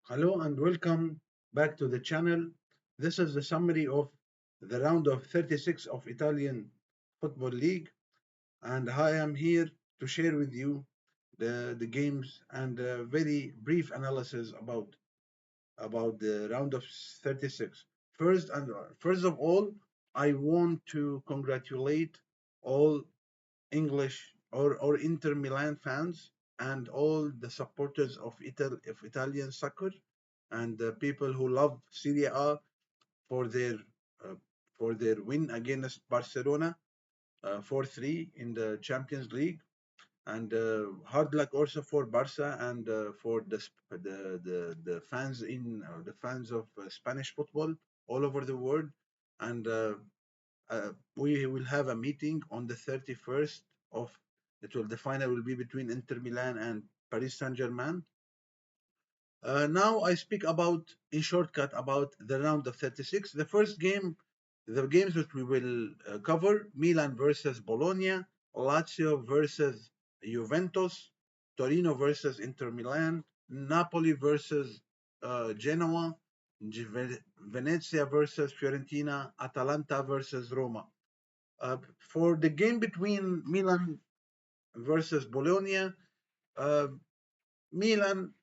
Hello and welcome back to the channel. This is the summary of the round of 36 of Italian Football League, and I am here to share with you the games and a very brief analysis about the round of 36. First of all, I want to congratulate all English or Inter Milan fans and all the supporters of Italian soccer and the people who love Serie A for their uh, for their win against Barcelona 4-3 in the Champions League. And hard luck also for Barca and for the fans the fans of Spanish football all over the world. And we will have a meeting on the 31st of the final will be between Inter Milan and Paris Saint-Germain. Now I speak about in shortcut about the round of 36. The games that we will cover: Milan versus Bologna, Lazio versus Juventus, Torino versus Inter Milan, Napoli versus Genoa, Venezia versus Fiorentina, Atalanta versus Roma. For the game between Milan versus Bologna, uh, Milan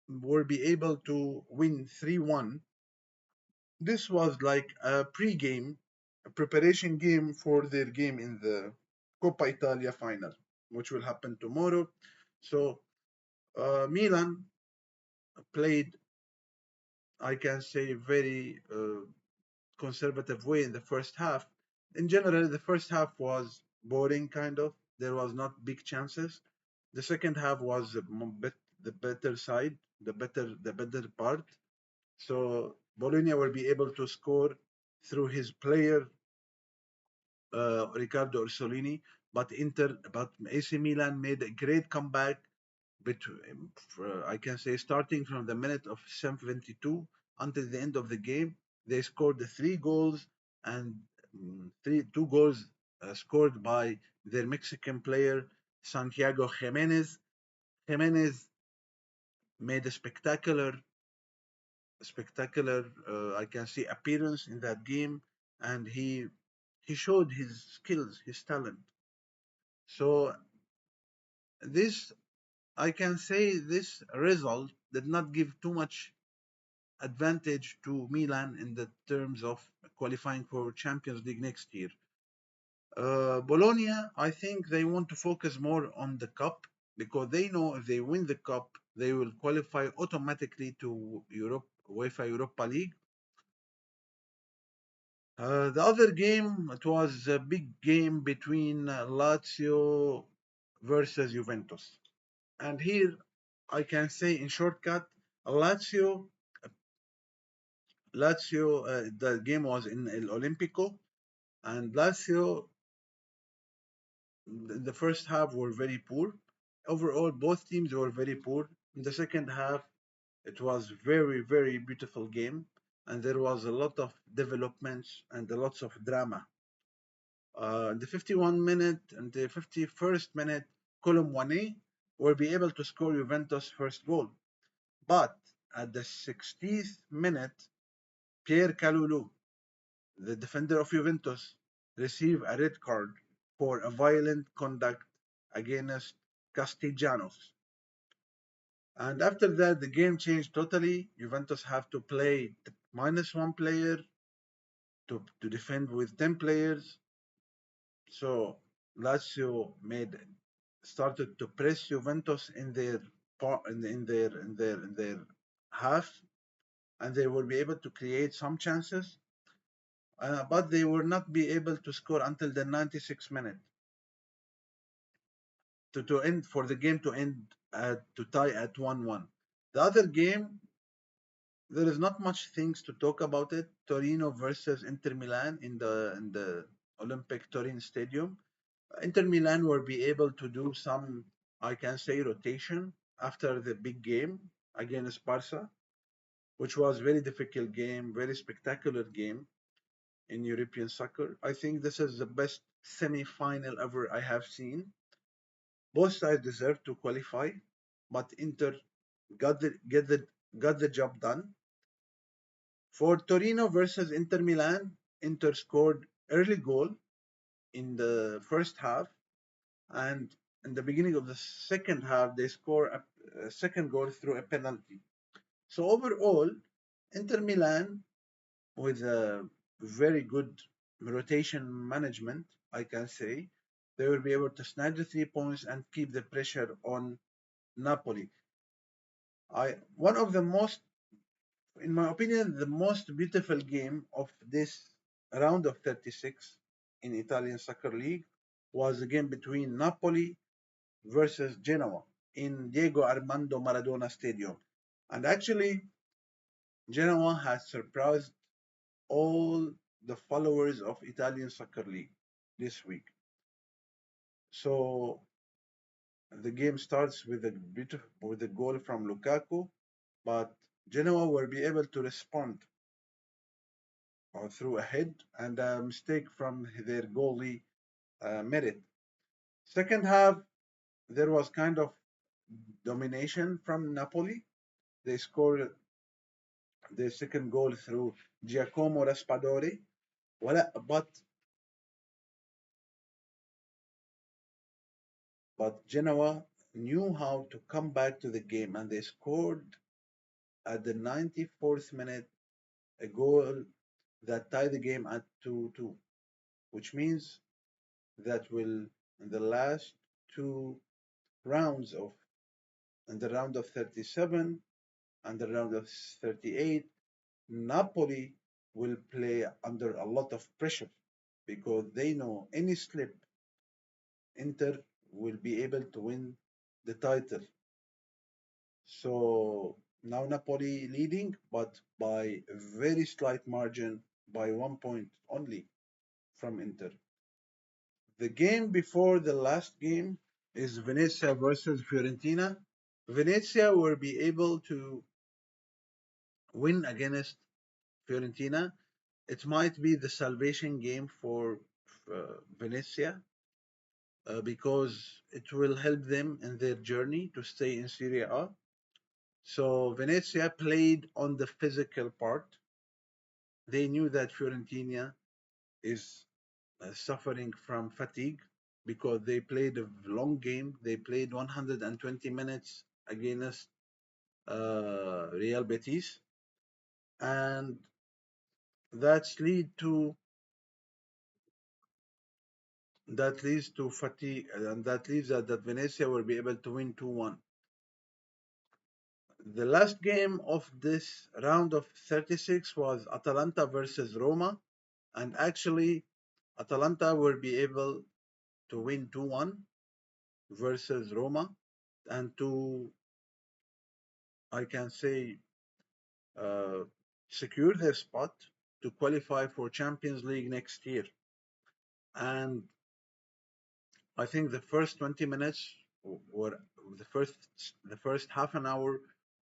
will be able to win 3-1. This was like a pre-game, a preparation game for their game in the Coppa Italia final, which will happen tomorrow. So Milan played, I can say, very conservative way in the first half. In general, the first half was boring, kind of. There was not big chances. The second half was the better side, the better part. So Bologna will be able to score through his player Riccardo Orsolini, but AC Milan made a great comeback. I can say starting from the minute of 72 until the end of the game, they scored the three goals and two goals scored by their Mexican player Santiago Jimenez. Jimenez made a spectacular, I can say, appearance in that game, and he showed his skills, his talent. So this, I can say, this result did not give too much advantage to Milan in the terms of qualifying for Champions League next year. Bologna, I think they want to focus more on the cup because they know if they win the cup, they will qualify automatically to Europe, UEFA Europa League. The other game, it was a big game between Lazio versus Juventus. And here I can say in shortcut, Lazio, the game was in El Olimpico, and Lazio, in the first half, were very poor. Overall, both teams were very poor. In the second half, it was very beautiful game, and there was a lot of developments and a lots of drama. In the 51 minute and the 51st minute, Colomboane will be able to score Juventus' first goal. But at the 60th minute, Pierre Kalulu, the defender of Juventus, received a red card for a violent conduct against Castellanos. And after that, the game changed totally. Juventus have to play minus one player to defend with 10 players. So Lazio started to press Juventus in their half, and they will be able to create some chances, but they will not be able to score until the 96th minute to end for the game to end to tie at 1-1. The other game, there is not much things to talk about it. Torino versus Inter Milan in the Olympic Turin Stadium. Inter Milan will be able to do some, I can say, rotation after the big game against Barca, which was very difficult game, very spectacular game in European soccer. I think this is the best semi-final ever I have seen. Both sides deserve to qualify, but Inter got the get the got the job done. For Torino versus Inter Milan, Inter scored early goal in the first half, and in the beginning of the second half, they score a second goal through a penalty. So overall, Inter Milan, with a very good rotation management, I can say, they will be able to snag the 3 points and keep the pressure on Napoli. One of the most, in my opinion, the most beautiful game of this round of 36 in Italian Soccer League was a game between Napoli versus Genoa in Diego Armando Maradona Stadium. And actually, Genoa has surprised all the followers of Italian Soccer League this week. So the game starts with a goal from Lukaku, but Genoa will be able to respond through a head and a mistake from their goalie Merit. Second half, there was kind of domination from Napoli. They scored their second goal through Giacomo Raspadori. But Genoa knew how to come back to the game, and they scored at the 94th minute a goal that tied the game at 2-2, which means that will in the last two rounds of in the round of 37 and the round of 38, Napoli will play under a lot of pressure because they know any slip, Inter will be able to win the title. So now Napoli leading, but by a very slight margin, by 1 point only from Inter. The game before the last game is Venezia versus Fiorentina. Venezia will be able to win against Fiorentina. It might be the salvation game for Venezia because it will help them in their journey to stay in Serie A. So Venezia played on the physical part. They knew that Fiorentina is suffering from fatigue because they played a long game. They played 120 minutes against Real Betis, and that's lead to that leads to fatigue, and that leads that Venezia will be able to win 2-1. The last game of this round of 36 was Atalanta versus Roma, and actually Atalanta will be able to win 2-1 versus Roma and to, I can say, uh, secure their spot to qualify for Champions League next year. And I think the first 20 minutes were the first half an hour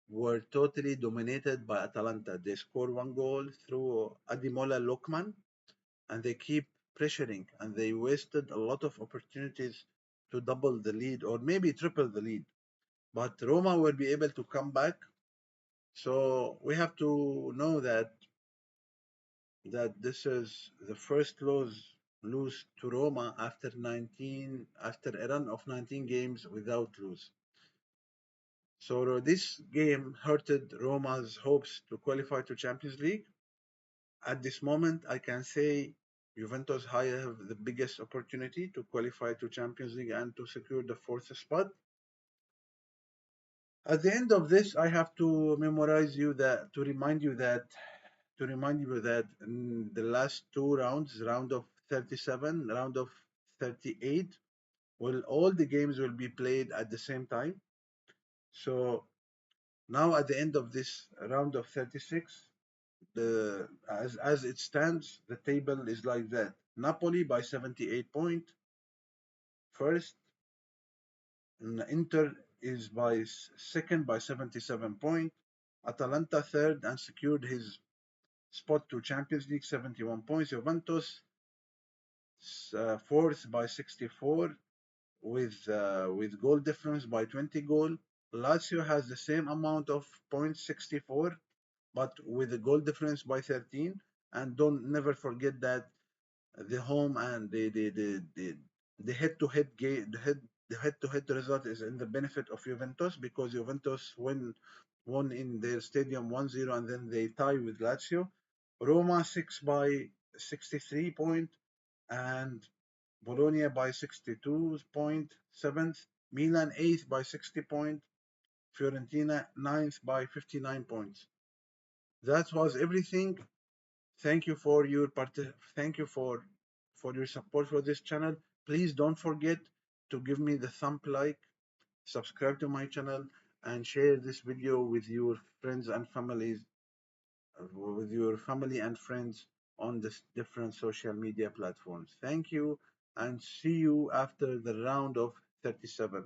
were totally dominated by Atalanta. They scored one goal through Adimola Lokman, and they keep pressuring, and they wasted a lot of opportunities to double the lead or maybe triple the lead. But Roma will be able to come back. So we have to know that this is the first lose to Roma after a run of 19 games without lose. So this game hurted Roma's hopes to qualify to Champions League. At this moment, I can say Juventus have the biggest opportunity to qualify to Champions League and to secure the fourth spot. At the end of this, I have to remind you that in the last two rounds, round of 37, round of 38, well, all the games will be played at the same time. So now at the end of this round of 36, as it stands, the table is like that. Napoli by 78 points, first. Inter is by second by 77 points. Atalanta third and secured his spot to Champions League, 71 points. Juventus fourth by 64 with goal difference by 20 goal. Lazio has the same amount of points, 64, but with a goal difference by 13. And don't never forget that the home and the head-to-head game, the head-to-head result is in the benefit of Juventus because Juventus won in their stadium 1-0 and then they tie with Lazio. Roma 6 by 63 point and Bologna by 62 point, 7th. Milan 8th by 60 point. Fiorentina 9th by 59 points. That was everything. Thank you for your thank you for your support for this channel. Please don't forget to give me the thumb like, subscribe to my channel, and share this video with your friends and families, with your family and friends on the different social media platforms. Thank you, and see you after the round of 37.